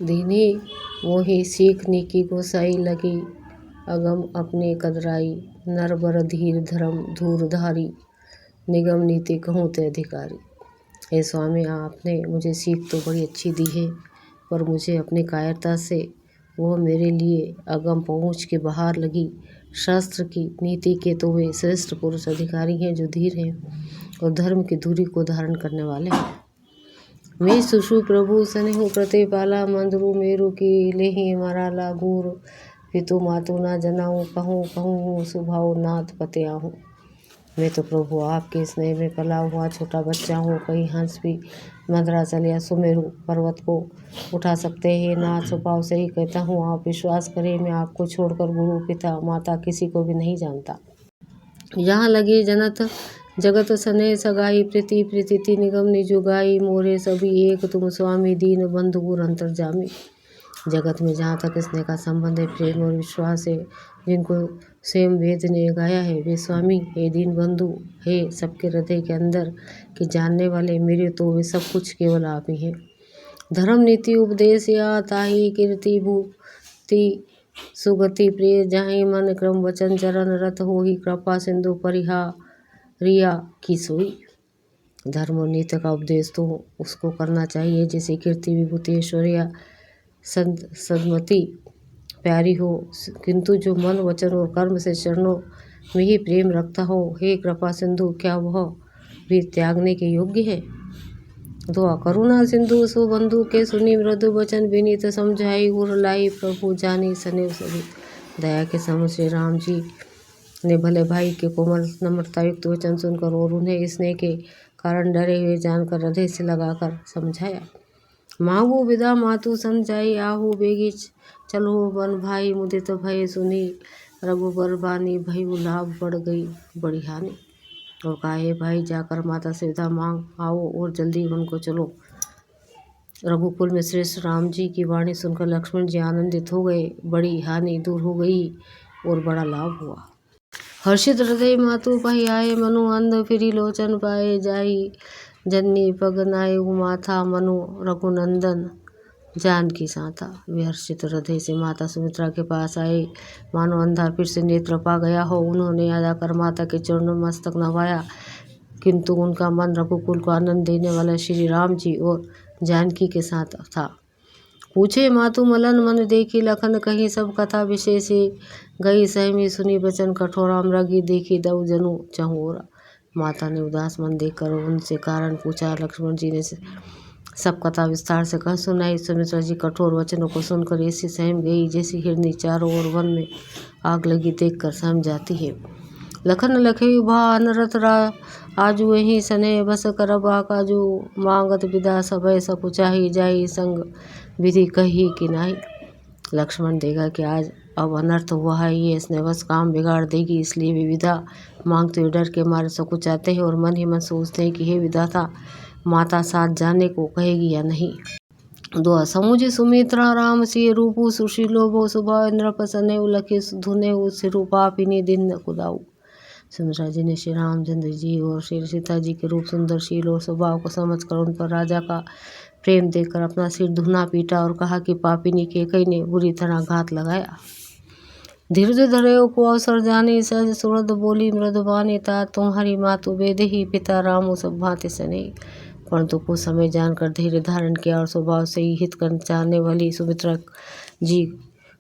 दीनी मोहि सीख नीकी गोसाई लगी, अगम अपने कदराई, नर बर धीर धर्म धूरधारी, निगम नीति कहूँ ते अधिकारी। हे स्वामी, आपने मुझे सीख तो बड़ी अच्छी दी है, पर मुझे अपनी कायरता से वह मेरे लिए अगम पहुँच के बाहर लगी। शास्त्र की नीति के तो वे श्रेष्ठ पुरुष अधिकारी हैं जो धीर हैं और धर्म की धुरी को धारण करने वाले हैं। मैं सुषु प्रभु सनेहु प्रतिपाला, मंदरु मेरु की लेहि मराला गुरु, पितु मातु ना जनाऊँ, कहूँ कहूँ सुभाव नाथ पते आहूँ। मैं तो प्रभु आपके स्नेह में पला हुआ छोटा बच्चा हूँ। कहीं हंस भी मंदराचल या सुमेरु पर्वत को उठा सकते हैं नाथ। स्वभाव से ही कहता हूँ, आप विश्वास करें, मैं आपको छोड़कर गुरु पिता माता किसी को भी नहीं जानता। यहाँ लगे जनत जगत सने सगाई, प्रीति प्रीति निगम निजुगाई, मोरे सभी एक तुम स्वामी, दीन बंधु गुर अंतर्जामी। जगत में जहाँ तक स्नेह का संबंध है, प्रेम और विश्वास है, जिनको स्वयं वेद ने गाया है, वे स्वामी हे दीन बंधु हे सबके हृदय के अंदर के जानने वाले मेरे, तो वे सब कुछ केवल आप ही हैं। धर्म नीति उपदेश या ताही कीर्ति भूति सुगति प्रिय, जाहि मन क्रम वचन चरण रत हो ही, कृपा सिंधु परिहा रिया की सोई। धर्म और नीति का उपदेश तो उसको करना चाहिए जैसे कीर्ति विभूति ऐश्वर्या सदमति प्यारी हो, किंतु जो मन वचन और कर्म से चरणों में ही प्रेम रखता हो, हे कृपा सिंधु, क्या वह भी त्यागने के योग्य है? दुआ करुणा सिंधु सुबंधु के सुनी, मृदु वचन विनीत समझाई, गुर लाई प्रभु जानी सनेव सभी। दया के समुद्र श्री राम जी ने भले भाई के कोमल नम्रता युक्त वचन सुनकर और उन्हें स्नेह के कारण डरे हुए जानकर हृदय से लगाकर समझाया। मांगू विदा मातु समझाई, आहू बेगी चलो वन भाई, मुदित भय सुनी, रघुबर बानी भयु लाभ बढ़ गई बड़ी हानि। और कहा, हे भाई, जाकर माता से विदा मांग आओ और जल्दी वन को चलो। रघुकुल में श्रेष्ठ राम जी की वाणी सुनकर लक्ष्मण जी आनंदित हो गए, बड़ी हानि दूर हो गई और बड़ा लाभ हुआ। हर्षित हृदय मातु पहि आए, मनु अंध फिरी लोचन पाए, जाई जननी पग नाय माथा, मनु रघुनंदन जानकी साथा। वे हर्षित हृदय से माता सुमित्रा के पास आए, मानो अंधा फिर से नेत्र पा गया हो। उन्होंने आकर माता के चरणों में मस्तक नवाया, किंतु उनका मन रघुकुल को आनंद देने वाला श्री राम जी और जानकी के साथ था। पूछे मातु मलन मन देखी, लखन कही सब कथा विशेष, गई सहमी सुनी बचन कठोरा, मृगी देखी दऊ जनु चहोरा। माता ने उदास मन देखकर उनसे कारण पूछा। लक्ष्मण जी ने सब कथा विस्तार से कह सुनाई। सुमित्रा जी कठोर वचनों को सुनकर ऐसी सहम गई जैसी हिरनी चारों ओर वन में आग लगी देखकर सहम जाती है। लखन लखे भा अनरत आजू वही सने, बस करबा काजू, मांगत विदा सभय सकुचाही, जाई संग विधि कही कि नाही। लक्ष्मण देगा कि आज अब अनर्थ हुआ है, ये इसने बस काम बिगाड़ देगी, इसलिए वे विदा मांगते हुए डर के मारे सकुचाते हैं और मन ही मन सोचते हैं कि हे विधाता, माता साथ जाने को कहेगी या नहीं। दुआ समुझ सुमित्रा राम सिय रूपु, सुशीलो भो सुभाव, नृप सने उलखे धुने सिरु, पापिनी दिन न कुदाऊ। सुमित्रा जी ने श्री रामचंद्र जी और श्री सीता जी के रूप, सुंदर शील और स्वभाव को समझकर उन पर राजा का प्रेम देखकर अपना सिर धुना पीटा और कहा कि पापिनी कैकई ने बुरी तरह घात लगाया। धीरज धरे को अवसर जाने, सहज सुरद बोली मृदुबानी, ता तुम्हारी मातु वेद ही पिता रामो सब भांति सने। परंतु कुछ समय जानकर धैर्य धारण किया और स्वभाव से ही हित करना चाहने वाली सुमित्रा जी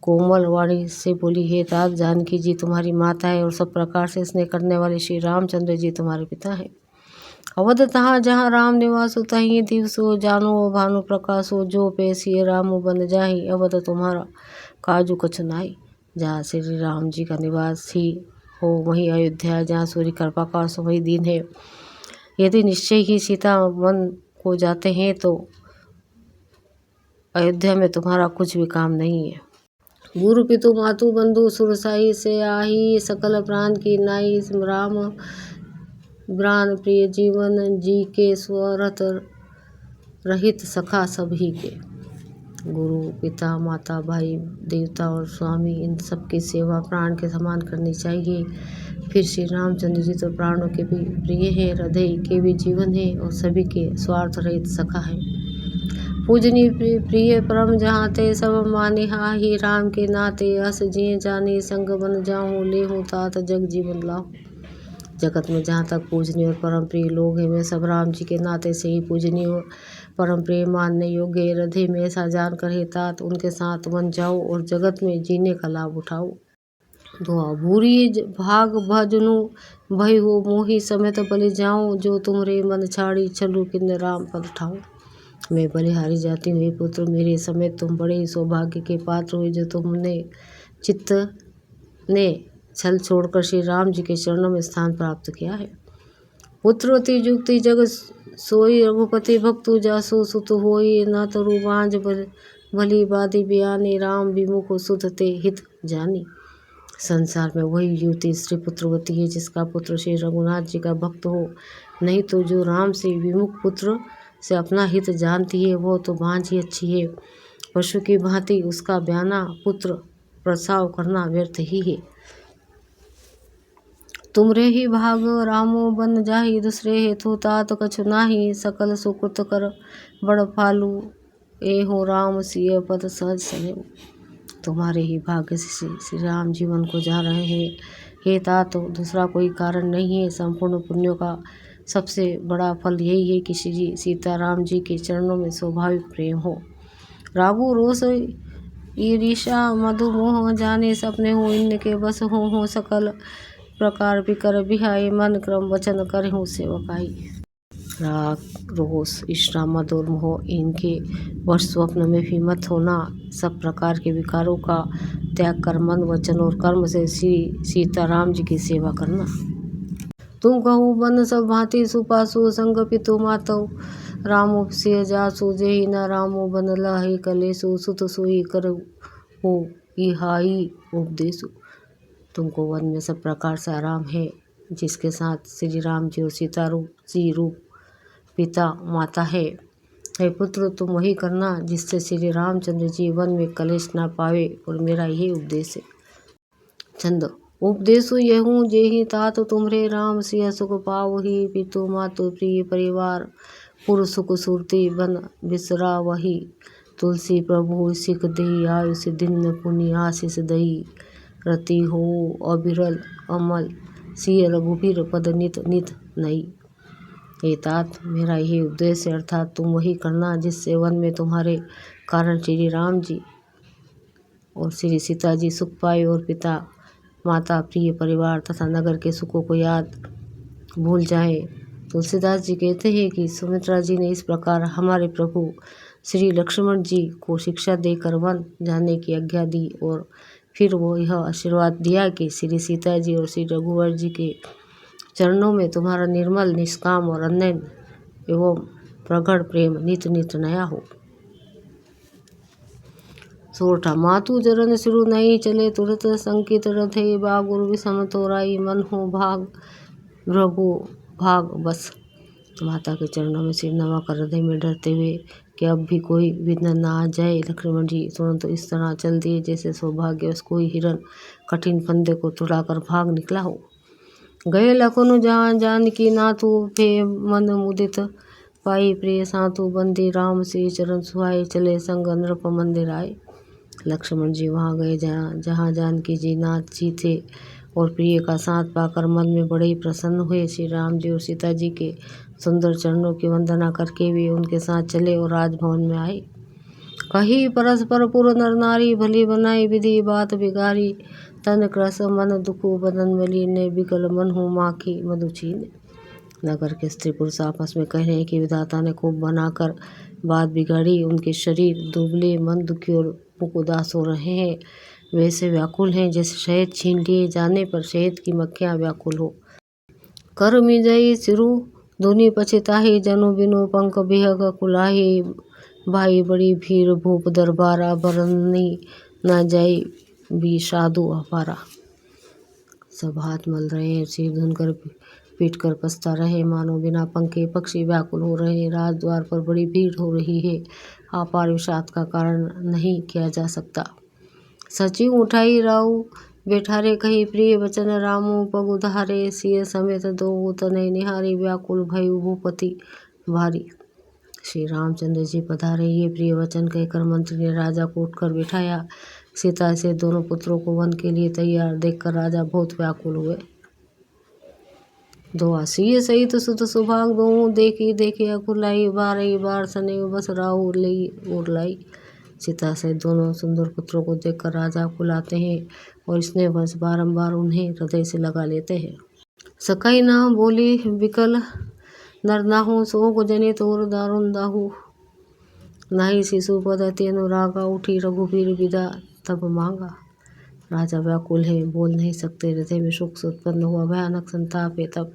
कोमल वाणी से बोली, हे तात जानकी जी तुम्हारी माता है और सब प्रकार से स्नेह करने वाले श्री रामचंद्र जी तुम्हारे पिता हैं। अवध तहाँ जहाँ राम निवासो, तहीं दिवसो जानो भानु प्रकाशो, जो पैसी रामो बन जाही, अवध तुम्हारा काजू कछ नाई। जहाँ श्री राम जी का निवास ही हो वही अयोध्या, जहाँ सूर्य कृपा का वही दिन है। यदि निश्चय ही सीता वन को जाते हैं तो अयोध्या में तुम्हारा कुछ भी काम नहीं है। गुरु पितु मातु बंधु सुरसाई, से आही सकल प्राण की नाई, राम प्राण प्रिय जीवन जी के, स्वरत रहित सखा सभी के। गुरु पिता माता भाई देवता और स्वामी, इन सब की सेवा प्राण के समान करनी चाहिए। फिर श्री रामचंद्र जी तो प्राणों के भी प्रिय है, हृदय के भी जीवन है और सभी के स्वार्थ रहित सखा है। पूजनी प्रिय परम जहाँ ते सब माने ही राम के नाते अस जिए जाने संग बन जाऊँ ले हूँ तात जग जीवन लाऊं। जगत में जहाँ तक पूजनीय और परम प्रिय लोग हैं वे सब राम जी के नाते से ही पूजनीय और परम प्रिय मानने योग्य। हृदय में ऐसा जान कर हे तात उनके साथ बन जाओ और जगत में जीने का लाभ उठाओ। दुआ भूरी भाग भजनु भय हो मोही समेत बलि जाऊं जो तुमरे मन छाड़ी चलू किन राम पद ठाऊं। मैं बलिहारी जाती हूँ हे पुत्र मेरे समेत तुम बड़े ही सौभाग्य के पात्र हुए जो तुमने चित्त ने छल छोड़कर श्री राम जी के चरणों में स्थान प्राप्त किया है। पुत्रवती जुक्ति जग सोई रघुपति भक्तु जासु सुत होई न तरु बांझ भली बादी बयानी राम विमुख सुत ते हित जानी। संसार में वही युवती स्त्री पुत्रवती है जिसका पुत्र श्री रघुनाथ जी का भक्त हो, नहीं तो जो राम से विमुख पुत्र से अपना हित जानती है वो तो बांझ ही अच्छी है। पशु की भांति उसका ब्याना पुत्र प्रसाव करना व्यर्थ ही है। तुमरे ही भाग रामो बन जाहि दूसरे हेतु तात कछु नाही सकल सुकृत कर बड़ फालू ए हो राम सिय पद सहज सनेऊ। तुम्हारे ही भाग्य से श्री राम जीवन को जा रहे हैं हे तात दूसरा कोई कारण नहीं है। संपूर्ण पुण्यों का सबसे बड़ा फल यही है कि श्री सीताराम जी के चरणों में स्वाभाविक प्रेम हो। रागु रोष ईर्षा मधुमोह जाने सपने हो इनके बस हो सकल प्रकार विकर बिहाई मन क्रम वचन करे हूँ सेवकाई। राग रोष ईर्षा मद और मोह इनके वश स्वप्न में भी मत होना। सब प्रकार के विकारों का त्याग कर मन वचन और कर्म से श्री सीताराम जी की सेवा करना। तुम कहू बन सब भांति सुपासु संग पितु मातव रामो से जासु जेहि न रामो बन लहि कलेसु सुत सोई कर हो इहाई उपदेशु। तुमको वन में सब प्रकार से आराम है जिसके साथ श्री राम जी और सीता जी रूप पिता माता है। हे पुत्र तुम वही करना जिससे श्री रामचंद्र जी वन में कलेश ना पावे और मेरा यही उपदेश है। छंद उपदेशु यहूँ जेहि तात तुम्हरे राम सिय सुख पाव ही पितु मातु प्रिय परिवार पुर सुख सुरती बन बिसरा वही तुलसी प्रभु सिख दही आयुष दिन पुनि आशीष दही रति हो अविरल अमल सिय रघुबीर पद नित नित नई। हे तात मेरा यही उपदेश है अर्थात तुम वही करना जिससे वन में तुम्हारे कारण श्री राम जी और श्री सीता जी सुख पाए और पिता माता प्रिय परिवार तथा नगर के सुखों को याद भूल जाए। तुलसीदास जी कहते हैं कि सुमित्रा जी ने इस प्रकार हमारे प्रभु श्री लक्ष्मण जी को शिक्षा देकर वन जाने की आज्ञा दी और फिर वो यह आशीर्वाद दिया कि श्री सीता जी और श्री रघुवर जी के चरणों में तुम्हारा निर्मल निष्काम और अनन्य एवं प्रगढ़ प्रेम नित नित नया हो। सोरठा मातु जरन सिरु नहीं चले तुरंत संकित रथे बागुर विषम तोराई मन हो भाग रघु भाग बस। माता के चरणों में सिर नवा कर हृदय में डरते हुए कि अब भी कोई विघ्न न आ जाए लक्ष्मण जी तुरंत इस तरह चल दिए जैसे सौभाग्यवश कोई हिरण कठिन फंदे को तुड़ाकर भाग निकला हो। गए लखनु जहाँ जानकी नाथु फे मन मुदित पाई प्रिय साधु बंदी राम से चरण सुहाए चले संग नृप मंदिर आए। लक्ष्मण जी वहाँ गए जहाँ जानकी जी नाथ जी थे और प्रिय का साथ पाकर मन में बड़े ही प्रसन्न हुए। श्री राम जी और सीता जी के सुंदर चरणों की वंदना करके वे उनके साथ चले और राजभवन में आए। कही परस्पर पुर नर नारी भली बनाई विधि बात बिगारी तन क्रस मन दुखु बदन बली ने बिकल मन हो माखी मधुचीन। नगर के स्त्री पुरुष आपस में कह रहे हैं कि विधाता ने खूब बनाकर बात बिगाड़ी। उनके शरीर दुबले मन दुखी और मुख उदास हो रहे हैं। वैसे व्याकुल हैं जैसे शहद छीन लिए जाने पर शहद की मक्खियाँ व्याकुल हो। कर मिजई सिरु धुनि पछिताही जनु बिनु पंख बिहग कुलाही भाई बड़ी भीड़ भूप दरबारा बरनी न जाई भी साधु अपारा। सब हाथ मल रहे हैं सिर धुनकर पीट कर पछता रहे मानो बिना पंखे पक्षी व्याकुल हो रहे। राजद्वार पर बड़ी भीड़ हो रही है। अपार विषाद का कारण नहीं किया जा सकता। सचिव उठाई राउ बैठारे कही प्रिय वचन रामू पग उधारे सिय समेत दो तनय निहारी व्याकुल भयु भूपति भारी। श्री रामचंद्र जी पधारे, ये प्रिय वचन कहकर मंत्री ने राजा को उठकर बिठाया। सीता से दोनों पुत्रों को वन के लिए तैयार देखकर राजा बहुत व्याकुल हुए। दो आसिय सहित सुत सुभाग दो देखी देखी अकुलाई, बार सने बस राहु लई उरलाई। सीता से दोनों सुंदर पुत्रों को देखकर राजा कुलाते हैं और स्नेह वश बारंबार उन्हें हृदय से लगा लेते हैं। सकई ना बोली विकल नर नाहु, सोग जने तोर दारुण दाहु। नाही शिशुपद अति अनुरागा, उठी रघुवीर विदा तब मांगा। राजा व्याकुल है, बोल नहीं सकते, हृदय में शोक से उत्पन्न हुआ भयानक संताप है। तब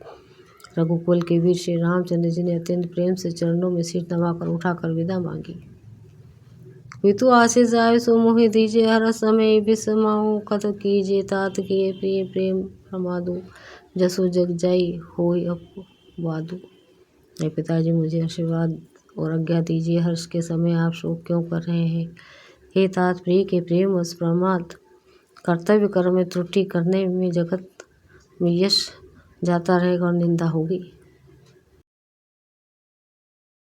रघुकुल के वीर श्री रामचंद्र जी ने अत्यंत प्रेम से चरणों में सिर दबाकर उठाकर विदा मांगी। पितु आशीष आय सो मोहि दीजिए, हर समय बिस्माऊ कत कीजिए, तात किए प्रिय प्रेम प्रमादु, जसो जग जाई होय अपवादु। हे पिताजी, मुझे आशीर्वाद और आज्ञा दीजिए, हर्ष के समय आप शोक क्यों कर रहे हैं। हे तात, प्रिय के प्रेम वश प्रमाद कर्तव्य कर्म में त्रुटि करने में जगत में यश जाता रहेगा और निंदा होगी।